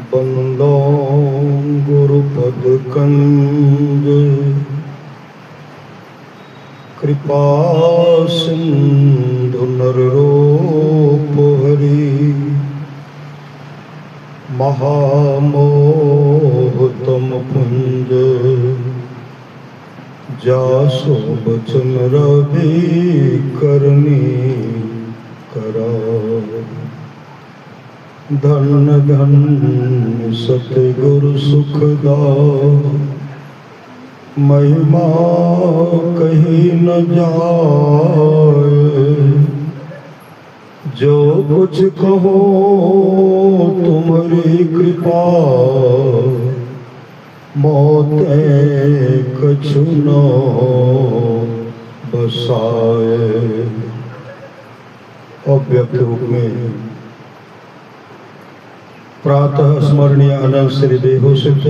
बंदो गुरुपद कंज कृपा सिंधु नररूप हरि महामोहतम पुंज जासो बचन रवि करनी करा धन धन सतगुरु सुखदा महिमा कही न जाए जो कुछ कहो तुम्हारी कृपा मोते कछु न बसाए। अव्यक्त रूप में प्रातः स्मरणीय अनंत श्री देहोसित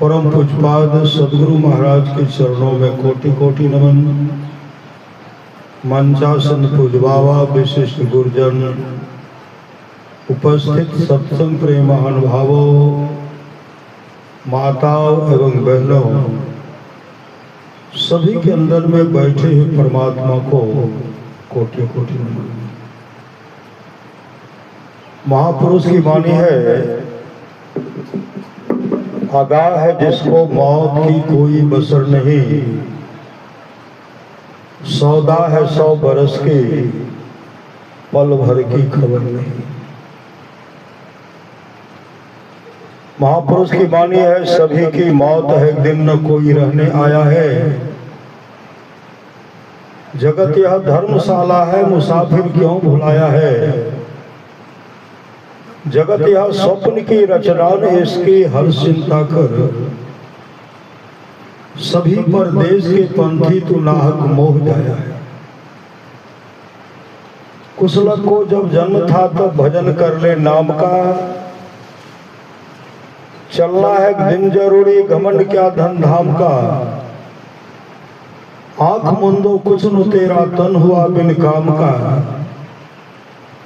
परम पूज्यपाद सद्गुरु महाराज के चरणों में कोटि कोटि नमन। मंचासन पूज्य बाबा विशिष्ट गुरुजन उपस्थित सत्संग प्रेम अनुभावों माताओं एवं बहनों सभी के अंदर में बैठे हुए परमात्मा को कोटि कोटि नमन। महापुरुष की वाणी है, आगाह है जिसको मौत की कोई बसर नहीं, सौदा है 100 बरस की पल भर की खबर नहीं। महापुरुष की वाणी है, सभी की मौत है एक दिन न कोई रहने आया है। जगत यह धर्मशाला है, मुसाफिर क्यों भुलाया है। जगत यह स्वप्न की रचना ने इसकी हर चिंता कर, सभी पर देश के पंथी तू नाहक मोह जाया है। कुशलक को जब जन्म था तब भजन कर ले नाम का, चलना है दिन जरूरी घमंड क्या धन धाम का। आंख मुंदो कुछ न तेरा तन हुआ बिन काम का,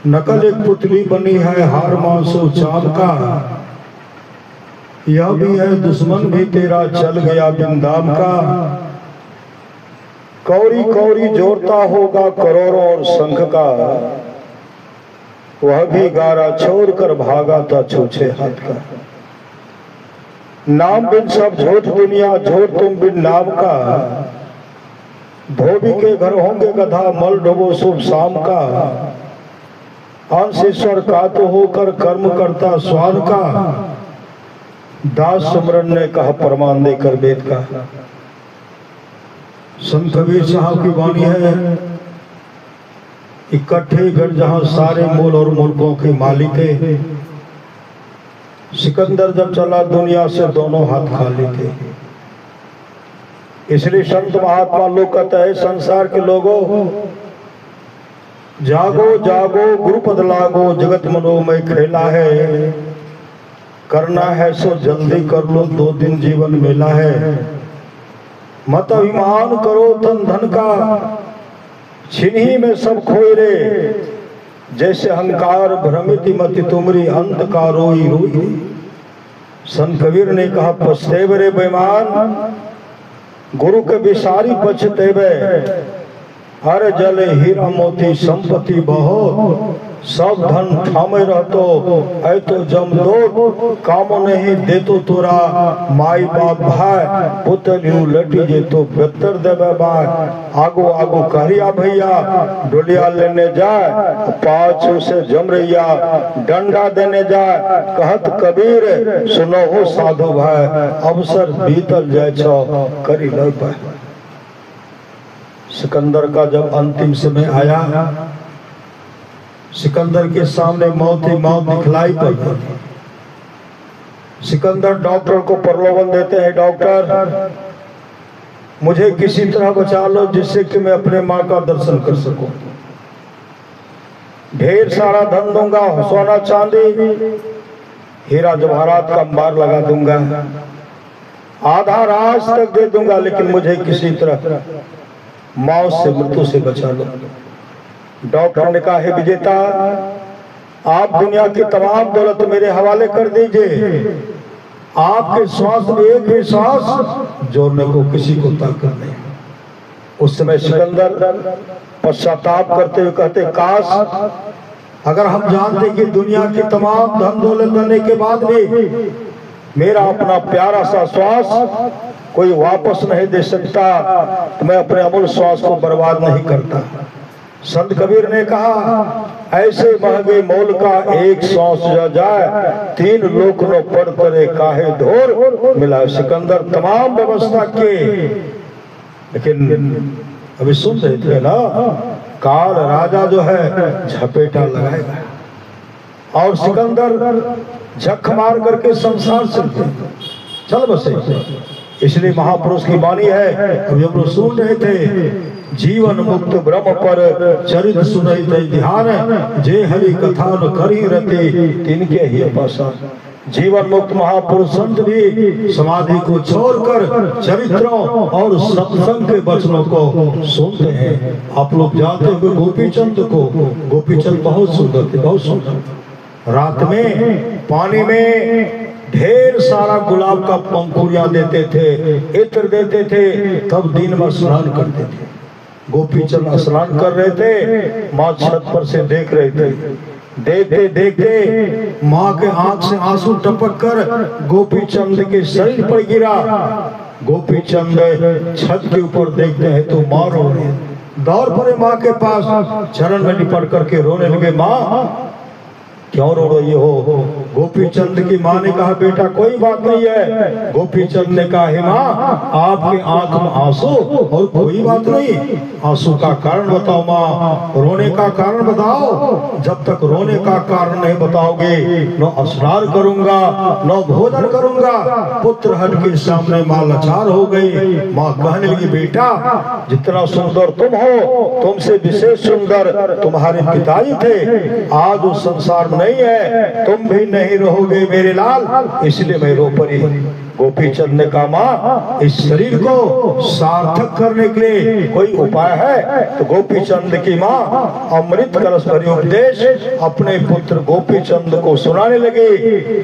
नकल एक पुतली बनी है हार मांसो चाम का। यह भी है दुश्मन भी तेरा चल गया बिन दाम का। कौरी कौरी जोड़ता होगा करोड़ों और शंख का, वह भी गारा छोड़ कर भागा था छूछे हाथ का। नाम बिन सब झूठ दुनिया झूठ तुम बिन नाम का। धोबी के घर होंगे गधा मल डोबो शुभ शाम का। अंश ईश्वर का तो होकर कर्म करता स्वान का। दास सुमरन ने कहा प्रमाण देकर वेद का। संत कबीर साहब की वाणी है, इकट्ठे घर जहां सारे मूल और मुल्कों के मालिक थे। सिकंदर जब चला दुनिया से दोनों हाथ खाली थे। इसलिए संत महात्मा लोग कहते हैं, संसार के लोगों जागो जागो गुरुपद लागो, जगत मनोमय खेला है। करना है सो जल्दी कर लो, 2 दिन जीवन मेला है। मत अभिमान करो तन धन का, छिन्ही में सब खोए रे। जैसे अहंकार भ्रमित मति तुमरी, अंत का रोई रोई। संत कबीर ने कहा पछतेब रे बेईमान, गुरु के विसारी पछतेबे। हर जल हीरा मोती संपत्ति बहुत, सब धन ठामे रहतो ऐ तो जम दो। कामो नहीं दे तो तोरा माई बाप भाई, पुत्र लटी जे तो बेहतर देवे भाई। आगो आगो कहरिया भैया डोलिया लेने जाए, पाछू से जमरैया डंडा देने जाए। कहत कबीर सुनो हो साधु भाई, अवसर बीतल जाए छो करी लो भाई। सिकंदर का जब अंतिम समय आया, सिकंदर के सामने मौत ही मौत दिखलाई पड़ी। सिकंदर डॉक्टर को प्रलोभन देते हैं, डॉक्टर मुझे किसी तरह बचा लो जिससे कि मैं अपने माँ का दर्शन कर सकूं। ढेर सारा धन दूंगा, सोना चांदी हीरा जवाहरात का अंबार लगा दूंगा, आधा राज तक दे दूंगा, लेकिन मुझे किसी तरह मौत से मृत्यु से बचा लो। डॉक्टर ने कहा, हे विजेता, आप दुनिया की तमाम दौलत मेरे हवाले कर दीजिए, आपके श्वास में एक भी श्वास जोड़ने को किसी को ताकत नहीं। उस समय सिकंदर पश्चाताप करते हुए कहते, काश अगर हम जानते कि दुनिया की तमाम धन दौलत देने के बाद भी मेरा अपना प्यारा सा श्वास कोई वापस नहीं दे सकता, तो मैं अपने अमूल्य श्वास को बर्बाद नहीं करता। संत कबीर ने कहा, ऐसे महंगे मोल का एक श्वास जा जाए, 3 लोक नो पड़ करे काहे ढोर मिला। सिकंदर तमाम व्यवस्था के, लेकिन अभी सुन रहे थे ना, काल राजा जो है झपेटा लगाएगा और सिकंदर झक मार करके संसार से चल बसे। इसलिए महापुरुष की वाणी है, अभी हम लोग सुन रहे थे, जीवन मुक्त ब्रह्म पर चरित सुनई तई ध्यान, जे हरि कथा न करी रति तिनके ही पासान। जीवन मुक्त महापुरुष संत भी समाधि को छोड़कर चरित्रों और सत्संग के वचनों को सुनते हैं। आप लोग जानते हुए गोपीचंद को, गोपीचंद बहुत सुंदर थे, बहुत सुंदर। रात में पानी में ढेर सारा गुलाब का पंखुड़ियां देते थे, इत्र देते थे, तब दिन में स्नान करते थे। गोपीचंद स्नान कर रहे थे, माँ छत पर से देख रहे थे। देखते देखते माँ के आंख से आंसू टपक कर गोपीचंद के शरीर पर गिरा। गोपीचंद छत के ऊपर देखते हैं तो माँ रो रही है। दौड़ पड़े माँ के पास, चरण में लिपट करके रोने लगे, माँ क्यों रो रही हो? गोपीचंद की माँ ने कहा, बेटा कोई बात नहीं है। गोपीचंद ने कहा, हे माँ, आपके आंख में आंसू और कोई बात नहीं, आंसू का कारण बताओ माँ, रोने का कारण बताओ। जब तक रोने का कारण नहीं बताओगे, न स्नान करूंगा न भोजन करूंगा। पुत्र हट के सामने माँ लाचार हो गई। माँ कहने लगी, बेटा जितना सुंदर तुम हो, तुमसे विशेष सुंदर तुम्हारे पिताजी थे। आज उस संसार में नहीं है, तुम भी नहीं रहोगे मेरे लाल, इसलिए मैं रो पड़ी। गोपीचंद ने कहा, माँ इस शरीर को सार्थक करने के लिए कोई उपाय है? तो गोपीचंद की माँ अमृत कलश भरी उपदेश अपने पुत्र गोपीचंद को सुनाने लगे।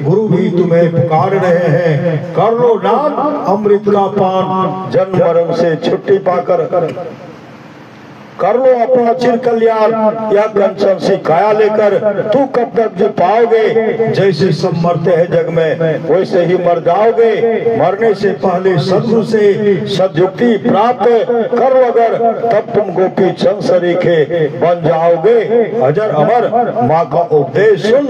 गुरु भी तुम्हें पुकार रहे हैं, कर लो नाम अमृत का पान, जन्म मरण से छुट्टी पाकर कर लो अपना चिर कल्याण, या कंचन सी काया लेकर तू कब तक जी पाओगे? जैसे सब मरते हैं जग में वैसे ही मर जाओगे। मरने से पहले सदगुरु से सद्युक्ति प्राप्त कर अगर, तब तुम गोपीचंद सरीखे बन जाओगे अजर अमर। माँ का उपदेश सुन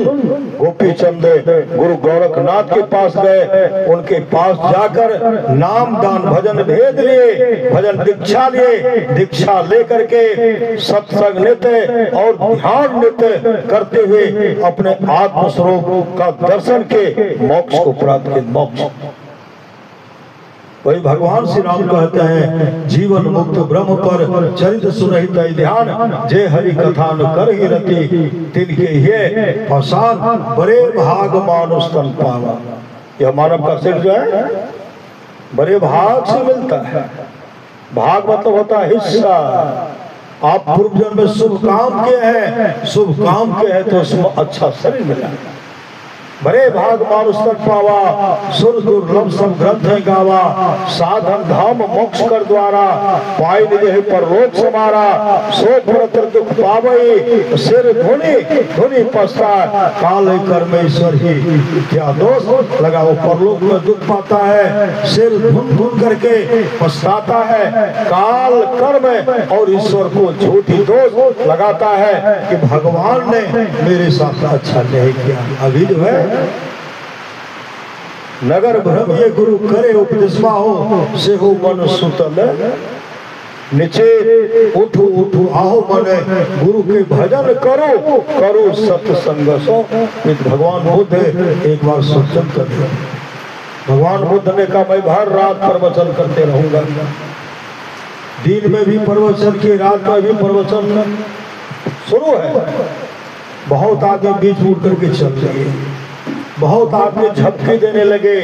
गोपीचंद गुरु गोरखनाथ के पास गए। उनके पास जाकर नाम दान भजन भेद लिए, भजन दीक्षा लिए। दीक्षा लेकर के सत्संग नित्य और ध्यान नित्य करते हुए अपने आत्म स्वरूप का दर्शन के मोक्ष को प्राप्त किया। मोक्ष वही भगवान श्री राम कहते हैं, जीवन मुक्त ब्रह्म पर चरित सुनहि तै ध्यान, जे हरि कथा न करहि रति तिनके ये पासान, बड़े भाग मानुष तन पावा। यह मानव का सिर जो है बड़े भाग से मिलता है। भाग मतलब होता है हिस्सा। आप पूर्व जन्म में शुभ काम किए हैं, शुभ काम किए हैं तो उसमें अच्छा शरीर मिला। बड़े भाग मानुष तन पावा, सुर दुर्लभ सब ग्रंथ है गावा। साधन धाम मोक्ष कर द्वारा, पाई निजे पर रोग समारा। सो पुरत्र दुख पावई, सिर धुनि धुनि पछता। काले कर्मेश्वर ही क्या दोष लगा, वो परलोक में दुख पाता है, सिर धुन धुन करके पछताता है। काल कर्म और ईश्वर को झूठी दोष लगाता है कि भगवान ने मेरे साथ अच्छा नहीं किया। अभी जो है नगर भ्रमिये गुरु करे उपदेशवा हो, से हो मन सुतल नीचे। उठो उठो आओ मन गुरु के भजन करो, करो सत्संग सो। भगवान बुद्ध एक बार सत्संग कर, भगवान बुद्ध ने कहा, मैं भर रात प्रवचन करते रहूंगा। दिन में भी प्रवचन की, रात में भी प्रवचन शुरू है। बहुत आदमी बीच उठ करके चल रहे, बहुत आदमी झपकी देने लगे,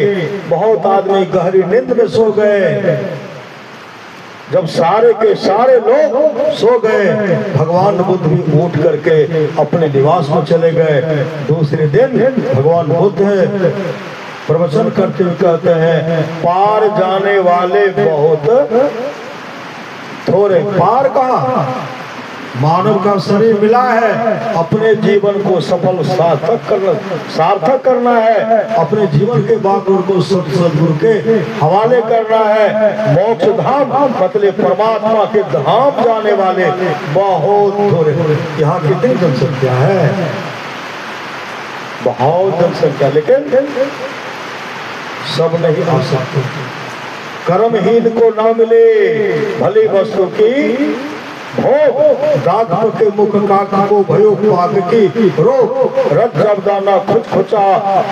बहुत आदमी गहरी नींद में सो गए। जब सारे के सारे लोग सो गए, भगवान बुद्ध भी उठ करके अपने निवास में चले गए। दूसरे दिन भगवान बुद्ध प्रवचन करते हुए कहते हैं, पार जाने वाले बहुत थोड़े। पार कहाँ? मानव का शरीर मिला है, अपने जीवन को सफल सार्थक करना है, अपने जीवन के बागुर को सदगुरु के हवाले करना है। मोक्ष धाम मतलब परमात्मा के धाम जाने वाले बहुत थोड़े। यहाँ कितनी जनसंख्या है? बहुत जनसंख्या, लेकिन सब नहीं आ सकते। कर्महीन को ना मिले भली वस्तु की भोग, दाग के मुख काक को भयो पाग की रोग। रथ जबदाना खुच खुचा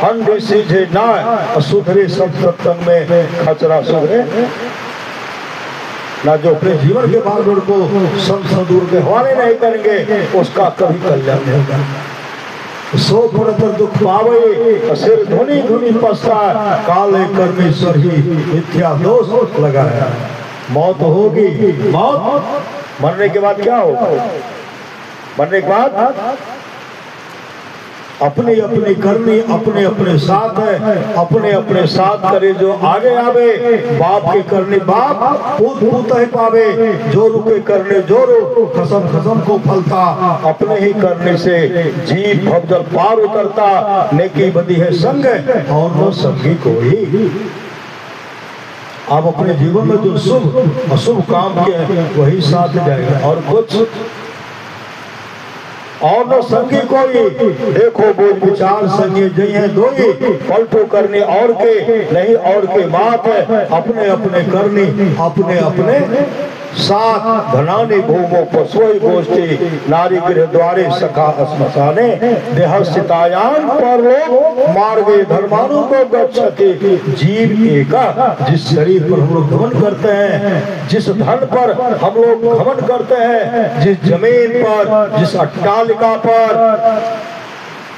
हंडी सीझे ना, सुधरे सब सत्संग में खचरा सुधरे ना। जो अपने जीवन के भागदौड़ को संत सदगुरु के हवाले नहीं करेंगे, उसका कभी कल्याण नहीं होगा। सो पुरतर दुख पावे, सिर धुनी धुनी पछता, काले कर्मेश्वर ही मिथ्या दोष लगाया। मौत होगी, मौत मरने के बाद क्या होगा? मरने के बाद अपनी अपनी करनी अपने अपने साथ है, अपने अपने साथ करे जो आगे आवे। बाप के करने बाप, पूत पूत ही पावे, जो रुके करने जोरो, खसम खसम को फलता। अपने ही करने से जीव भवजल पार उतरता, नेकी बदी है संग और वो संगी कोई। आप अपने जीवन में जो शुभ अशुभ काम किए वही साथ जाएगा, और कुछ और न संगी कोई। देखो बोझ विचार संगी जई है दोई, पलटो करने और के नहीं और के बात है। अपने अपने करनी अपने अपने साथ, धनानी भूमो पशुई गोष्ठी, नारी गृह द्वारे सखा श्मशाने, देहस्थितायान परलोक मार्गे धर्मानु को गच्छति। जीव एका, जिस शरीर पर हम लोग घमंड करते हैं, जिस धन पर हम लोग घमंड करते हैं, जिस जमीन पर, जिस अट्टालिका पर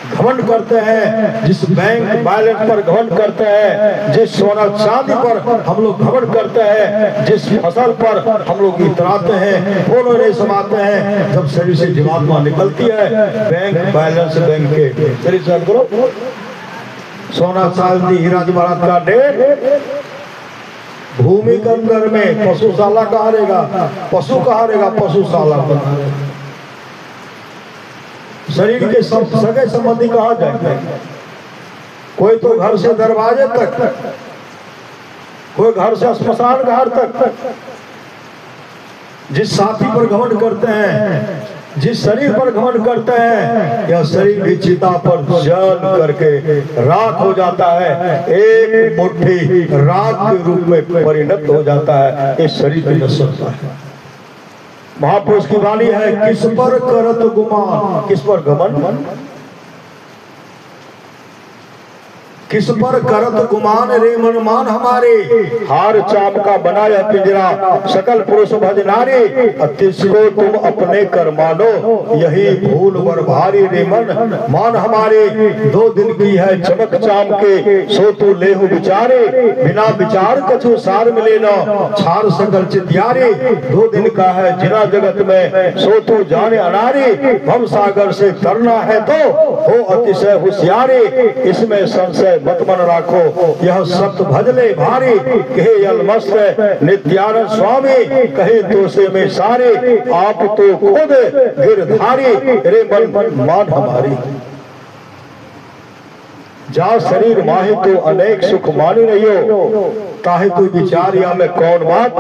घमंड करते हैं, जिस बैंक बैलेंस पर घमंड करते हैं, जिस सोना चांदी पर हम लोग घमंड करते हैं, जिस फसल पर हम लोग इतराते हैं, फोन नहीं समाते हैं, जब शरीर से जीवात्मा निकलती है, बैंक बैलेंस बैंक के शरीर से करो, सोना चांदी हीरा जवाहरात का ढेर भूमि के अंदर में पशुशाला कहाँ रहेगा? पशु कहाँ रहेगा? पशुशाला बना। शरीर के सगे संबंधी कहाँ जाएंगे? कोई तो घर से दरवाजे तक, कोई घर से श्मशान घाट तक। जिस साथी पर घमंड करते हैं, जिस शरीर पर घमंड करते हैं, यह शरीर भी चिता पर जल करके राख हो जाता है, एक मुट्ठी राख के रूप में परिणत हो जाता है। इस शरीर में नश्वर है। महापुरुष की वाणी है, किस पर करत गुमान, किस पर घमंड, किस पर करत गुमान रे मन मान हमारे। हार चाम का बनाया पिंजरा, सकल पुरुष भज नारी, तिसको तुम अपने कर मानो, यही भूल वर भारी रे मन मान हमारे। 2 दिन की है चमक चाम के, सो तू लेहु विचारे, बिना विचार कछु सार मिले न, छार सकल चित्यारे। 2 दिन का है जिना जगत में, सो तू जाने अनारी, भव सागर से तरना है तो हो अतिशय होशियारी। इसमें संशय मत मन राखो, यह सत्य भजले भारी, कहे अलमस्त नित्यानंद स्वामी, कहे तो से में सारे, आप तो खुद गिरधारी, रे मन मान हमारी। जा शरीर माहे तो अनेक सुख मानी रहियो, ताहे तू विचारिया में कौन बात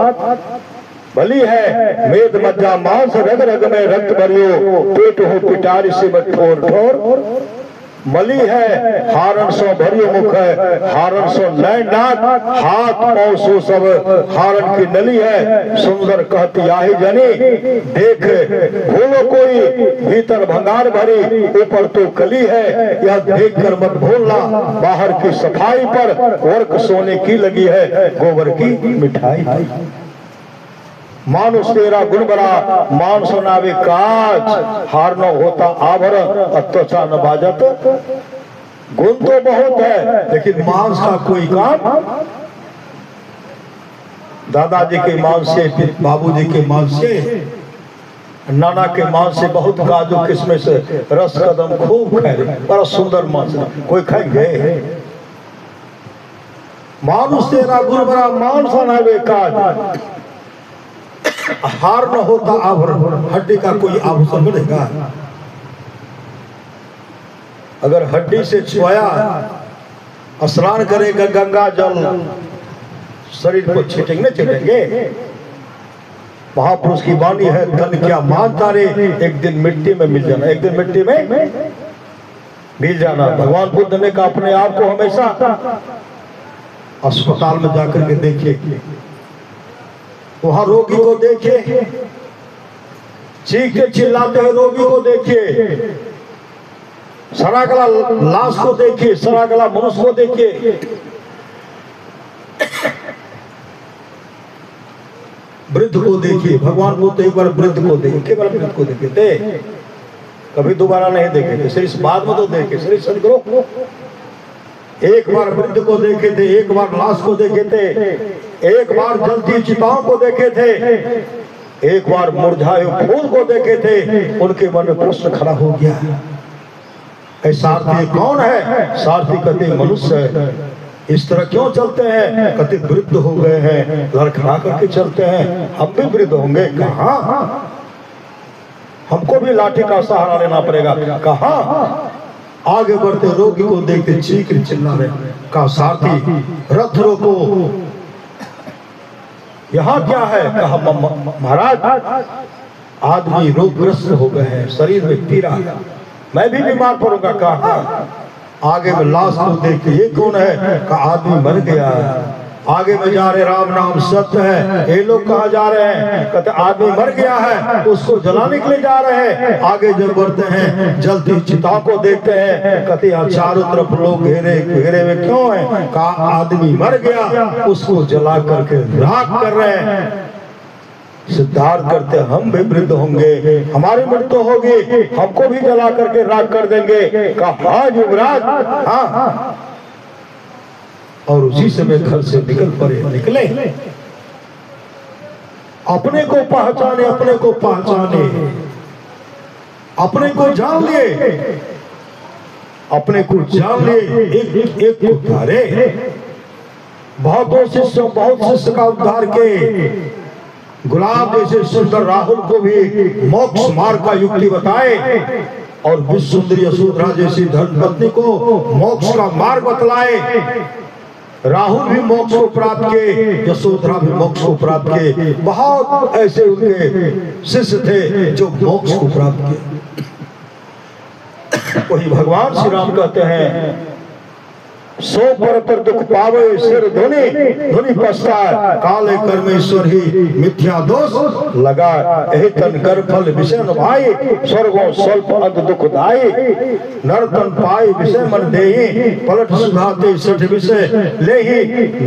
भली है। मेद मज्जा मांस रग रग में रक्त भरियो, पेट हो पिटारी से मत ठोर ठोर मली है। हारण सो भरियो मुख है, हारण सो नय नाक, हाथ पांव सो सब हारण की नली है। सुंदर कहती आही जनी, देख भूलो कोई, भीतर भंगार भरी, ऊपर तो कली है। यह देख कर मत भूलना, बाहर की सफाई पर वर्क सोने की लगी है, गोबर की मिठाई। मानुष तेरा गुण बड़ा, मान सुनावे काज, हार न होता आभरण, त्वचा न बाजत। गुण तो बहुत है, लेकिन मांस का कोई काम दादाजी के मांस से, बाबूजी के मांस से, नाना के मांस से बहुत काजू किशमिश रस कदम खूब खाए, बड़ा सुंदर मांस। कोई खाएंगे? मानुष तेरा गुरबरा मांस बनावे काज, हार न होता आभरण, हड्डी का कोई आभूषण बनेगा? अगर हड्डी से छुआया, स्नान करेगा गंगा जल शरीर को छिटेंगे छिटेंगे। महापुरुष की वाणी है, धन क्या मान तारे, एक दिन मिट्टी में मिल जाना, एक दिन मिट्टी में मिल जाना। भगवान बुद्ध ने कहा अपने आप को हमेशा अस्पताल में जाकर के देखिए, वहां रोगी को देखिए, चीखते चिल्लाते हुए रोगी को देखिए, सड़ागला लाश को देखिए, सड़ागला मनुष्य को देखिए, वृद्ध को देखिए। भगवान बुद्ध एक बार वृद्ध को देखे, केवल वृद्ध को देखे थे, कभी दोबारा नहीं देखे थे, सिर्फ बाद में तो देखे। श्री सदगुरु एक बार वृद्ध को देखे थे, एक बार लाश को देखे थे, एक बार जलती चिताओं को देखे थे, एक बार मुरझाए फूल को देखे थे। उनके मन में प्रश्न खड़ा हो गया, सारथी कौन है? सारथी कहते मनुष्य है। इस तरह क्यों चलते हैं? कहते वृद्ध हो गए हैं, लड़खड़ा करके चलते हैं, हम भी वृद्ध होंगे। कहाँ? हमको भी लाठी का सहारा लेना पड़ेगा। कहाँ? आगे बढ़ते रोगी को देखते चीख चिल्ला रहे। कहा सारथी रथ रोको, यहाँ क्या है? कहा महाराज आदमी रोगग्रस्त हो गए हैं, शरीर में पीड़ा, मैं भी बीमार पड़ूंगा। कहा आगे में लाश को देखते ये कौन है? कहा आदमी मर गया है। आगे में जा रहे, राम नाम सत्य है। ये लोग कहाँ जा रहे हैं? कहते आदमी मर गया है, उसको जलाने के लिए जा रहे हैं। आगे जब बढ़ते हैं जलती चिता को देखते हैं, कहते यहाँ चारों तरफ लोग घेरे घेरे में क्यों है? कहा आदमी मर गया, उसको जला करके राख कर रहे हैं। सिद्धार्थ करते हम भी वृद्ध होंगे, हमारी मृत्यु होगी, हमको भी जला करके राख कर देंगे। कहा युवराज हाँ। और उसी समय घर से निकल पड़े। निकले, अपने को पहचाने, अपने को पहचाने, अपने को जान लिए, अपने को जान लिए। एक एक को उद्धारे, बहुत शिष्य का उद्धार के। गुलाब जैसे सुंदर राहुल को भी मोक्ष मार्ग का युक्ति बताए, और विश्व सुंदरी यशोधरा जैसी धर्मपत्नी को मोक्ष का मार्ग बतलाए। राहुल भी मोक्ष को प्राप्त किए, यशोधरा भी मोक्ष को प्राप्त किए। बहुत ऐसे उनके शिष्य थे जो मोक्ष को प्राप्त किए। वही भगवान श्री राम कहते हैं सो परतर दुख पावे सिर धुनि, धुनि पश्चात काले कर्मेश्वर ही मिथ्या दोष लगा। यही तन कर फल विषय भाई, स्वर्गों स्वल्प अंत दुख दाई। नरतन पाई विषय मन देही, पलट सुधाते सठ विषय लेही।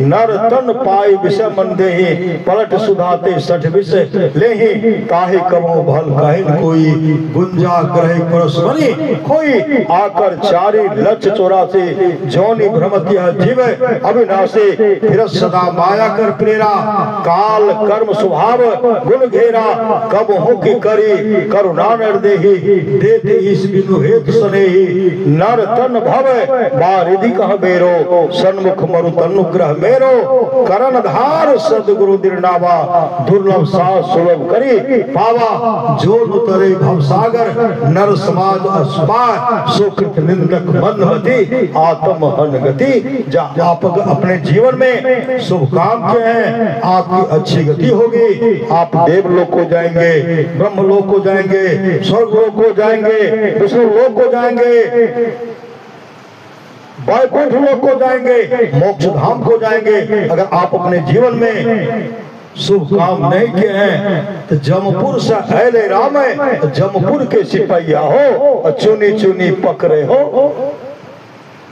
नरतन पाई विषय मन देही, पलट सुधाते सठ विषय लेही। काहे कमो भल कहिन कोई, गुंजा ग्रह परस बनी कोई। आकर चारी लक्ष 84 जोनि भ्रमत्य जीव अविनाशी। फिर सदा माया कर प्रेरा, काल कर्म स्वभाव गुण घेरा। कब हो कि करी करुणा निर्देही, देते इस बिनु हेतु सनेही। नर तन भव बारिधि कह बेरो, सन्मुख मरु तनुग्रह मेरो। करण धार सदगुरु दिरनावा, दुर्लभ सास सुलभ करी पावा। जो उतरे भव सागर नर समाज अस्पाय, सुकृत निंदक मंदमति आत्म हन गति। आप अपने जीवन में शुभ काम किए हैं, आपकी अच्छी गति होगी। आप देवलोक को जाएंगे, ब्रह्मलोक को जाएंगे, स्वर्गलोक को जाएंगे, विष्णु लोक को जाएंगे, वैकुंठ लोक को जाएंगे, मोक्ष धाम को जाएंगे। अगर आप अपने जीवन में शुभ काम नहीं किए हैं तो जमपुर से अले राम है, जमपुर के सिपहिया हो, चुनी चुनी पकड़े हो।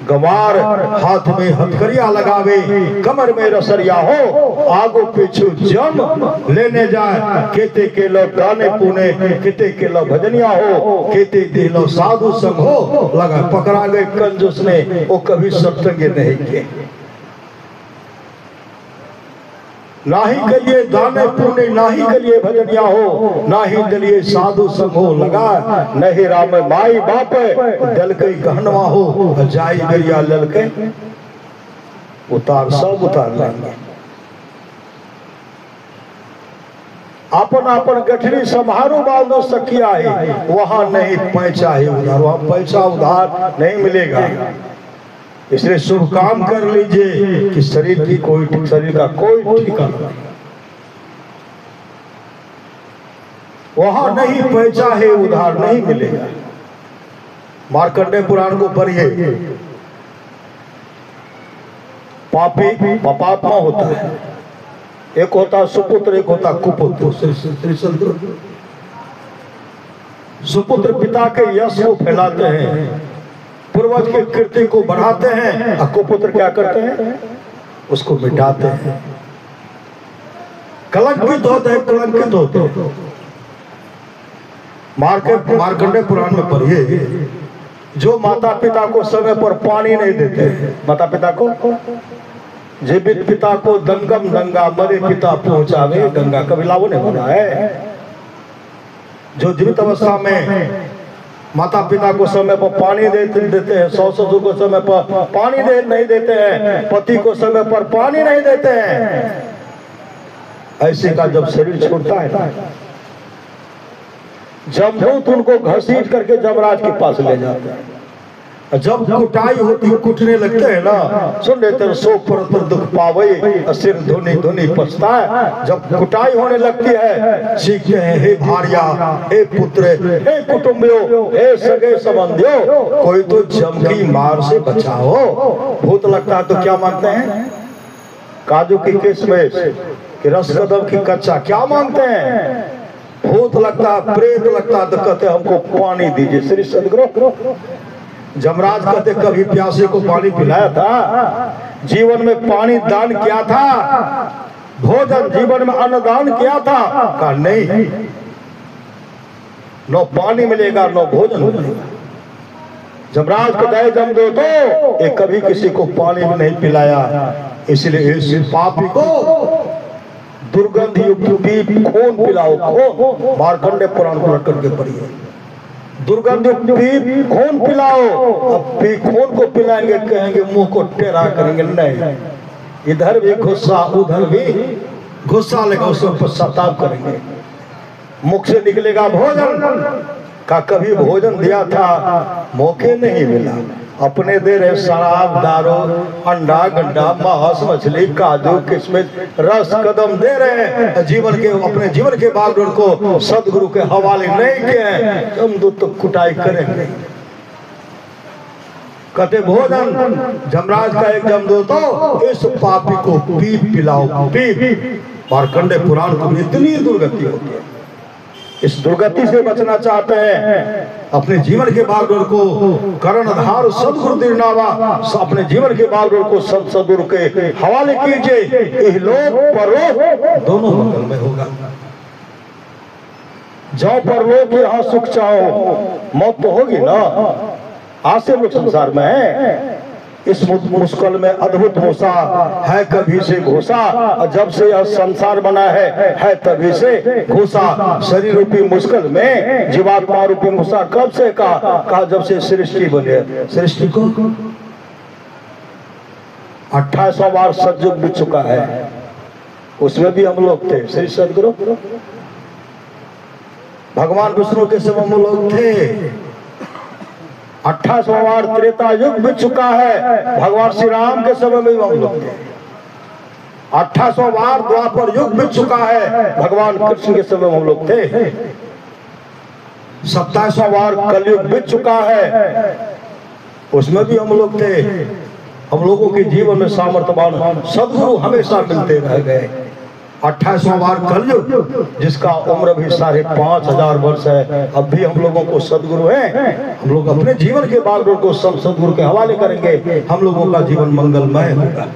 गवार हाथ में हथकरिया लगावे, कमर में रसरिया हो। आगो पीछू जम लेने जाए, केते के लो गाने पुने, केते के लो भजनिया हो, केते दे लो साधु संग हो। लगा पकड़ा गए कंजूस ने, वो कभी सत्संग नहीं किए। नाही करिए दाने पुण्य, नाही करिए भजनिया हो, नाही दलिए साधु संगो लगा, नहीं राम माई बाप दल के गहनवा हो, जाई गरिया लल के उतार, सब उतार लेंगे। अपन अपन गठरी संहारो बाल सखिया है, वहां नहीं पैसा है उधार, वहां पैसा उधार नहीं मिलेगा। इसलिए शुभ काम कर लीजिए कि शरीर का कोई ठिकाना नहीं, वहां नहीं पैसा है उधार नहीं मिलेगा। मार्कंडेय पुराण को पढ़िए, पापी पापात्मा होता है, एक होता सुपुत्र एक होता कुपुत्र। सुपुत्र पिता के यश को फैलाते हैं, पूर्वज के कीर्ति को बढ़ाते हैं, और कुपुत्र क्या करते हैं, उसको मिटाते हैं, कलंकित होते हैं, कलंकित होते हैं। मार्कंडेय पुराण में पढ़िए, जो माता पिता को समय पर पानी नहीं देते, माता पिता को, जीवित पिता को दंगम दंगा, मरे पिता पहुंचावे गंगा, कबीलाओं ने बोला है। जो जीवित अवस्था में माता पिता को समय पर पानी देते हैं, सास ससुर को समय पर पानी नहीं देते हैं, पति को समय पर पानी नहीं देते हैं, ऐसे का जब शरीर छोड़ता है ना, जमदूत उनको घसीट करके जमराज के पास ले जाते हैं। जब कुटाई होती, कुटने लगते हैं ना, सुन लेते सो पर दुख पावे, सिर धुनी धुनी पछताए। जब कुटाई होने लगती है, सीखते हैं, हे भारिया, हे पुत्र, हे कुटुंबियों, हे सगे संबंधियों, कोई तो जम की मार से बचाओ। भूत लगता है तो क्या मांगते हैं, काजू की किशमिश कि रस कदम की कच्चा, क्या मांगते हैं। भूत लगता है, प्रेत लगता है तो कहते हमको पानी दीजिए। श्री सदगुरु जमराज कहते कभी प्यासे को पानी पिलाया था, जीवन में पानी दान किया था, भोजन जीवन में अन्नदान किया था, कहा नहीं, नो पानी मिलेगा नो भोजन मिलेगा। जमराज कहते जमदो तो ये कभी किसी को पानी भी नहीं पिलाया, इसलिए इस पापी को दुर्गंध युक्त पीप खून पिलाओ, खून। मार्कंडेय पुराण को रट करके पढ़िए, दुर्गंध पीप खून पिलाओ। अब खून को पिलाएंगे, कहेंगे मुंह को टेढ़ा करेंगे, नहीं, इधर भी गुस्सा उधर भी गुस्सा लेगा, उसको पश्चाताप करेंगे। मुख से निकलेगा भोजन का, कभी भोजन दिया था मौके नहीं मिला, अपने दे रहे शराब दारू अंडा गंडा मांस मछली काजू किशमिश रस कदम दे रहे हैं, जीवन के अपने जीवन के बागडोर को सदगुरु के हवाले नहीं किए, हम तो कुटाई करेंगे। कहते भोजन जमराज का एक जमदो तो इस पापी को पीप पिलाओ, पीप। मार्कंडेय पुराण को इतनी दुर्गति होती है, इस दुर्गति से बचना चाहते हैं, अपने जीवन के बागडोर को कर्णधार सदगुरु दिरनावा, अपने जीवन के बागडोर को सदगुरु के हवाले कीजिए, इहलोक परलोक दोनों मंगल में होगा। जाओ परलोक यहाँ सुख चाहो, मौत तो होगी ना, आज से लोग संसार में है। इस मुश्किल में अद्भुत घोषा है कभी से घोषा, और जब से यह संसार बना है तभी से घोषा। शरीर रूपी मुश्किल में जीवात्मा रूपी घोषा कब से कहा जब से सृष्टि बने। सृष्टि को 2800 बार सतयुग बीत चुका है, उसमें भी हम लोग थे। श्री सदगुरु भगवान विष्णु के समय हम लोग थे। 2800 बार त्रेता युग बीत चुका है, भगवान श्री राम के समय में हम लोग थे। 2800 बार द्वापर युग बीत चुका है, भगवान कृष्ण के समय में हम लोग थे। 2700 बार कलयुग बीत चुका है, उसमें भी हम लोग थे। हम लोगों के जीवन में सामर्थ्यवान सदगुरु हमेशा मिलते रह गए। 2800 बार कलयुग, जिसका उम्र भी 5500 वर्ष है, अब भी हम लोगों को सदगुरु है। हम लोग अपने जीवन के बागडोर को सब सदगुरु के हवाले करेंगे, हम लोगों का जीवन मंगलमय होगा।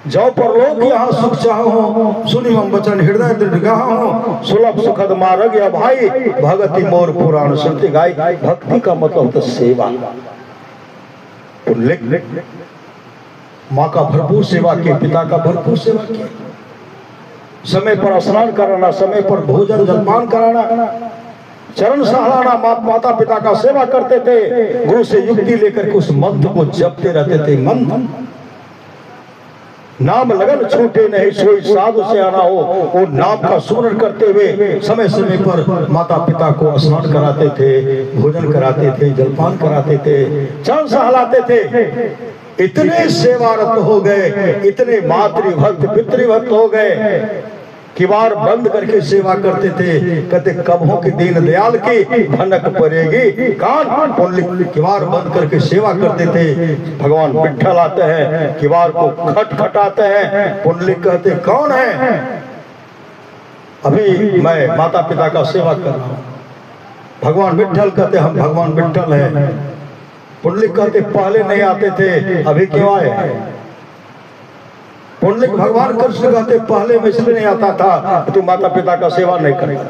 जाओ परलोक यहाँ सुख चाहो, सुनी हम वचन हृदय दृढ़ गाहो, सुलभ सुखद मार्ग या भाई, भगति मोर पुराण सुनती गाई। भक्ति का मतलब होता सेवा। माँ का भरपूर सेवा की, पिता का भरपूर सेवा की। समय पर स्नान कराना, समय पर भोजन जलपान कराना, चरण सहलाना, माता पिता का सेवा करते थे, गुरु से युक्ति लेकर के उस मंत्र को जपते रहते थे। मंत्र नाम लगन छूटे नहीं, सोई साधु से आना हो, वो नाम का सुमरण करते हुए समय समय पर माता पिता को स्नान कराते थे, भोजन कराते थे, जलपान कराते थे, चरण सहलाते थे। इतने सेवारत हो गए, इतने मातृभक्त पितृभक्त हो गए, किवाड़ बंद करके सेवा करते थे। कहते कब हो कि दीन दयाल की भनक पड़ेगी कान, किवाड़ बंद करके सेवा करते थे। भगवान विट्ठल आते हैं, किवाड़ को खटखटाते हैं, पुंडलिक कहते कौन है? अभी मैं माता पिता का सेवा कर रहा हूँ। भगवान विट्ठल कहते हम भगवान विट्ठल हैं। पुंडलिक कहते पहले नहीं आते थे, अभी क्यों आए? पुंडलिक भगवान कृष्ण कहते पहले मैं इसलिए नहीं आता था कि तू माता पिता का सेवा नहीं करेगा,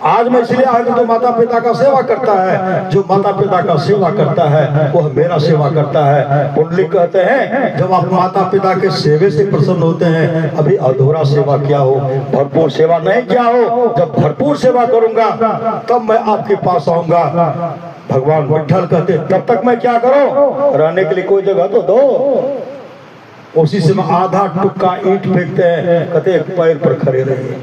आज मैं इसलिए आया कि तू माता पिता का सेवा करता है। जो माता पिता का सेवा करता है वह मेरा सेवा करता है। पुंडलिक कहते हैं जब आप माता पिता के सेवे से प्रसन्न होते हैं, अभी अधूरा सेवा क्या हो, भरपूर सेवा नहीं क्या हो। जब भरपूर सेवा करूंगा तब मैं आपके पास आऊंगा। भगवान विट्ठल कहते तब तक मैं क्या करूं, रहने के लिए कोई जगह तो दो। उसी से आधा टुक्का ईंट फेंकते हैं, कहते एक पैर पर खड़े रहिए।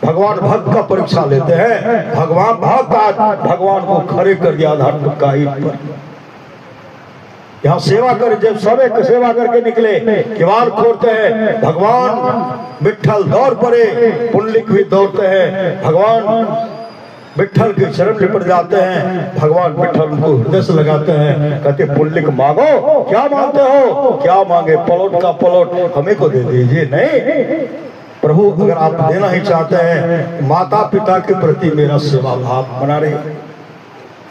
भगवान भक्त का परीक्षा लेते हैं। भगवान भक्त आज भगवान को खड़े कर दिया आधा टुक्का ईंट पर। यहाँ सेवा कर, जब सबे सेवा करके निकले, किवाड़ खोलते हैं, भगवान विट्ठल दौड़ पड़े, पुंडलिक भी दौड़ते हैं, भगवान विट्ठल के चरण लिपट जाते हैं। भगवान विट्ठल उनको हृदय से लगाते हैं, कहते पुंडलिक मांगो, क्या मांगते हो? क्या मांगे? पलोट का पलोट हमें को दे दीजिए। नहीं प्रभु, अगर आप देना ही चाहते हैं, माता पिता के प्रति मेरा सेवा भाव बना रहे,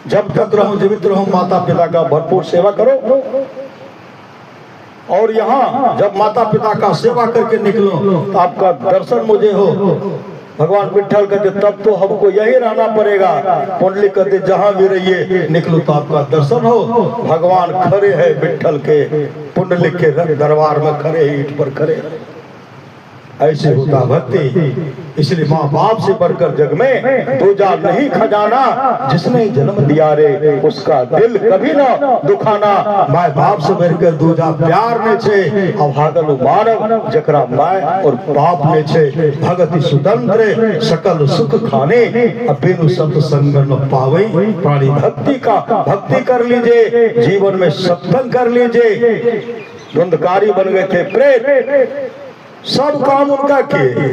जब तक रहूं जीवित रहूं माता पिता का भरपूर सेवा करो। और यहाँ जब माता पिता का सेवा करके निकलो तो आपका दर्शन मुझे हो। भगवान विट्ठल कहते तब तो हमको यही रहना पड़ेगा। पुंडलिक कहते जहां भी रहिए निकलो तो आपका दर्शन हो। भगवान खड़े हैं विट्ठल के, पुंडलिक के दरबार में खड़े, ईंट पर खड़े। ऐसे होता भक्ति। इसलिए माँ बाप से बढ़कर जग में दूजा नहीं खजाना, जिसने जन्म दिया रे उसका दिल कभी ना दुखाना। माँ बाप से बढ़कर दूजा प्यार ने छे, अभागल मानव जकरा माय और बाप ने छे। भगति स्वतंत्र सकल सुख खाने, अबिनु सत्संग न पावे। प्राणी भक्ति का भक्ति कर लीजिए, जीवन में सत्संग कर लीजिए। धुंधकारी बन गए थे प्रेत, सब काम उनका किए,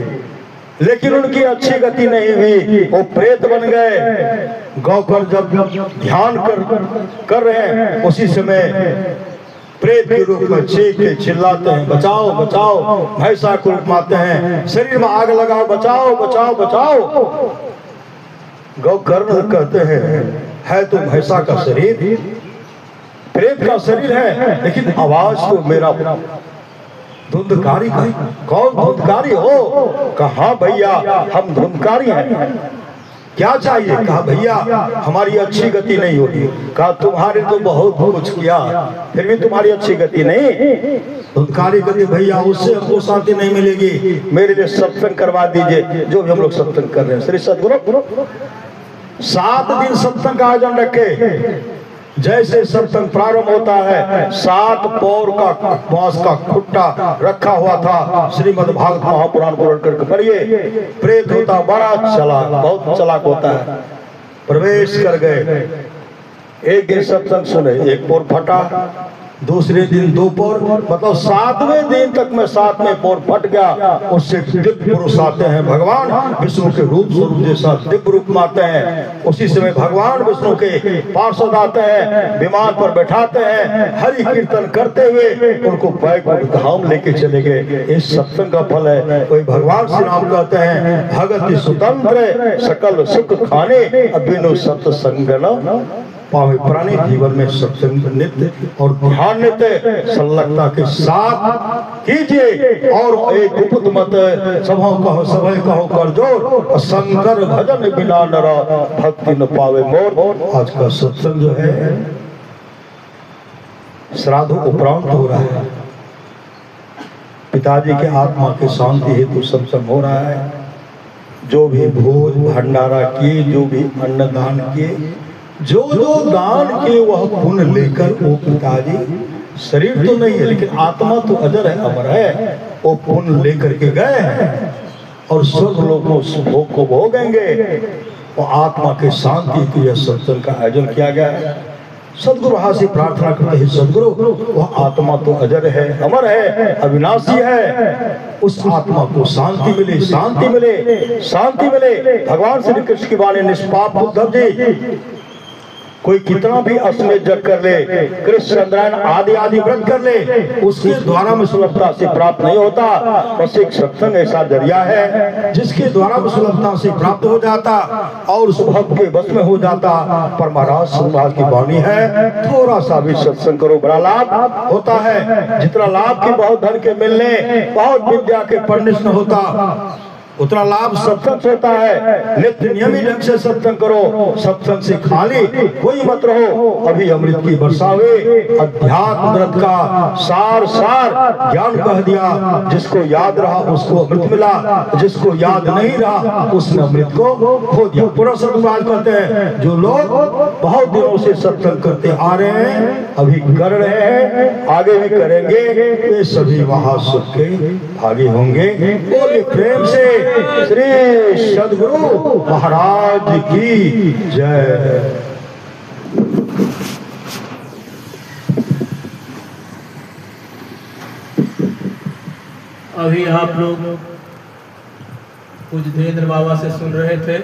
लेकिन उनकी अच्छी गति नहीं हुई, वो प्रेत बन गए। गौकर जब ध्यान कर रहे हैं, उसी समय प्रेत के रूप में चीख के चिल्लाते हैं, बचाओ बचाओ। भैंसा को मारते हैं, शरीर में आग लगाओ, बचाओ बचाओ बचाओ। गौकर्ण कहते हैं है तो भैंसा का शरीर, प्रेत का शरीर है, लेकिन आवाज तो मेरा धुंधकारी का। कौन धुंधकारी हो? कहा भैया हम धुंधकारी हैं, क्या चाहिए? कहा भैया हमारी अच्छी गति नहीं होती। कहा तुम्हारे तो बहुत कुछ किया, फिर भी तुम्हारी अच्छी गति नहीं। धुंधकारी गति भैया उससे हमको शांति नहीं मिलेगी, मेरे लिए सत्संग करवा दीजिए, जो भी हम लोग सत्संग कर रहे हैं। श्री सद्गुरु 7 दिन सत्संग का आयोजन रखे। जैसे सत्संग प्रारंभ होता है, 7 पौर का बांस का खुट्टा रखा हुआ था। श्रीमद् भागवत महापुराण को करके पढ़िए। प्रेत होता बड़ा चालाक, बहुत चालाक होता है। प्रवेश कर गए, एक दिन सत्संग सुने, एक पौर फटा, दूसरे दिन 2 पौर, मतलब 7वें दिन तक में 7वें पौर फट गया। उससे दिव्य पुरुष आते हैं, भगवान विष्णु के रूप स्वरूप जैसा दिव्य रूप में आते हैं। उसी समय भगवान विष्णु के पार्षद आते हैं, विमान पर बैठाते हैं, हरि कीर्तन करते हुए उनको वैकुंठ धाम लेके चले गए। इस सत्संग का फल है। कोई भगवान श्री राम कहते हैं, भगति स्वतंत्र सकल सुख खाने, अबिनु सत्संग न पावे। प्राणी जीवन में सत्संग नित्य और ध्यान नित्य संलग्नता के साथ कीजिए। और एक गुप्त मत सबों कहो सभे कहो कर जोर, शंकर भजन बिना नर भक्ति न पावे मोर। आज का सत्संग जो है श्राद्ध उपरांत हो रहा है। पिताजी के आत्मा की शांति हेतु सत्संग हो रहा है। जो भी भोज भंडारा किए, जो भी अन्नदान किए, जो जो दान किए, वह पुण्य लेकर वो पिताजी, शरीर तो नहीं है लेकिन आत्मा तो अजर है, अमर है, वो पुण्य लेकर के गए हैं और स्वर्ग लोगों उस भोग को भोगेंगे। और आत्मा के शांति के लिए सत्संग का आयोजन किया गया है। सदगुरु वहां से प्रार्थना करते हैं, सदगुरु वह आत्मा तो अजर है, अमर है, अविनाशी है, उस आत्मा को शांति मिले, शांति मिले, शांति मिले। भगवान श्री कृष्ण की वाणी निष्पाप उद्धव जी, कोई कितना भी अश्वमेध जग कर ले, कृष्ण चंद्रायण आदि आदि व्रत कर ले, उसके द्वारा में सुलभता से प्राप्त नहीं होता। बस एक सत्संग ऐसा जरिया है जिसके द्वारा में सुलभता से प्राप्त हो जाता और उस भक्त के बस में हो जाता। पर महाराज सुनभाग की वाणी है, थोड़ा सा भी सत्संग करो बड़ा लाभ होता है। जितना लाभ की बहुत धन के मिलने, बहुत विद्या के पढ़ने से होता, उतना लाभ सत्संग से होता है। नित्य नियमित ढंग से सत्संग करो, सत्संग से खाली कोई मत रहो। अभी अमृत की वर्षा हुई, अध्यात्म ग्रंथ का सार सार ज्ञान कह दिया। जिसको याद रहा उसको अमृत मिला, जिसको याद नहीं रहा उसने अमृत को खो दिया। पूरा सत्संग कहते हैं, जो लोग बहुत दिनों से सत्संग करते आ रहे हैं, अभी कर रहे हैं, आगे भी करेंगे, वे सभी वहां सुख के भागी होंगे। बोले प्रेम से श्री सद्गुरु महाराज की जय। अभी आप लोग कुछ धीरेन्द्र बाबा से सुन रहे थे,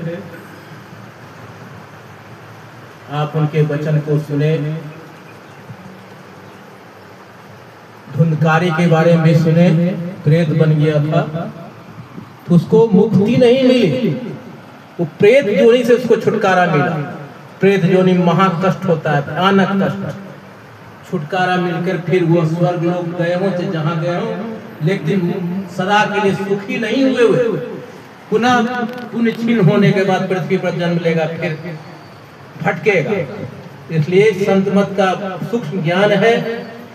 आप उनके वचन को सुने, धुंधकारी के बारे में सुने, प्रेत बन गया था तो उसको मुक्ति नहीं मिली, वो प्रेत जोनी से उसको छुटकारा मिला। प्रेत जोनी महाकष्ट होता है, भयानक कष्ट, छुटकारा मिलकर फिर वो स्वर्ग लोग गए हो जहाँ गए हो, लेकिन सदा के लिए सुखी नहीं हुए, पुनः पुण्य क्षीण होने के बाद पृथ्वी पर जन्म लेगा, फिर भटकेगा। इसलिए संत मत का सूक्ष्म ज्ञान है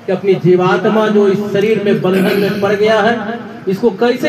कि अपनी जीवात्मा जो इस शरीर में बंधन में पड़ गया है, इसको कैसे